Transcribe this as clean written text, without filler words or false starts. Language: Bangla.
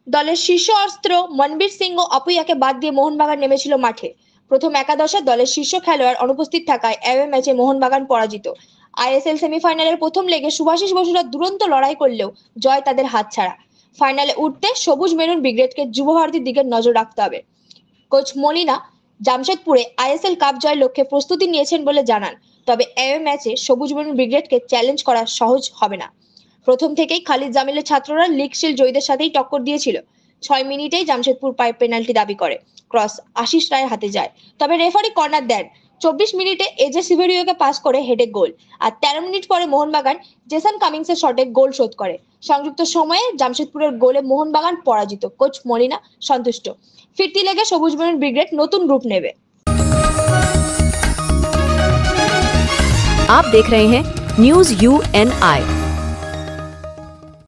দলের শীর্ষ অস্ত্র মনবীর সিং ও অপুইয়াকে বাদ দিয়ে মোহনবাগান নেমেছিল মাঠে। প্রথম একাদশে দলের শীর্ষ খেলোয়াড় অনুপস্থিত থাকায় অ্যাওয়ে ম্যাচে মোহনবাগান পরাজিত। আইএসএল সেমিফাইনালের প্রথম লেগে শুভাশিস বসুরা দুরন্ত লড়াই করলেও জয় তাদের হাতছাড়া। ফাইনালে উঠতে সবুজ মেরুন ব্রিগেডকে যুবভারতীর দিকে নজর রাখতে হবে। কোচ মলিনা জামশেদপুরে আইএসএল কাপ জয়ের লক্ষ্যে প্রস্তুতি নিয়েছেন বলে জানান। তবে অ্যাওয়ে ম্যাচে সবুজ মেরুন ব্রিগেডকে চ্যালেঞ্জ করা সহজ হবে না। প্রথম থেকেই খালিদ জামিলের ছাত্ররা লিগ শিল্ড জয়ীদের সাথেই টক্কর দিয়েছিল। 6 মিনিটেই জামশেদপুর পায় পেনাল্টি দাবি করে, ক্রস আশিস রায়ের হাতে যায়। তবে রেফারি কর্নার দেন। 24 মিনিটে এজে সিভেরিওকে পাস করে হেডে গোল। আর 13 মিনিট পরে মোহনবাগান জেসন কামিংসের শটে গোল শোধ করে। সংযুক্ত সময়ে জামশেদপুরের গোলে মোহনবাগান পরাজিত। কোচ মলিনা সন্তুষ্ট। ফিরতি লেগে সবুজ মেরুন ব্রিগেড নতুন রূপ নেবে। आप देख रहे हैं न्यूज़ UNI।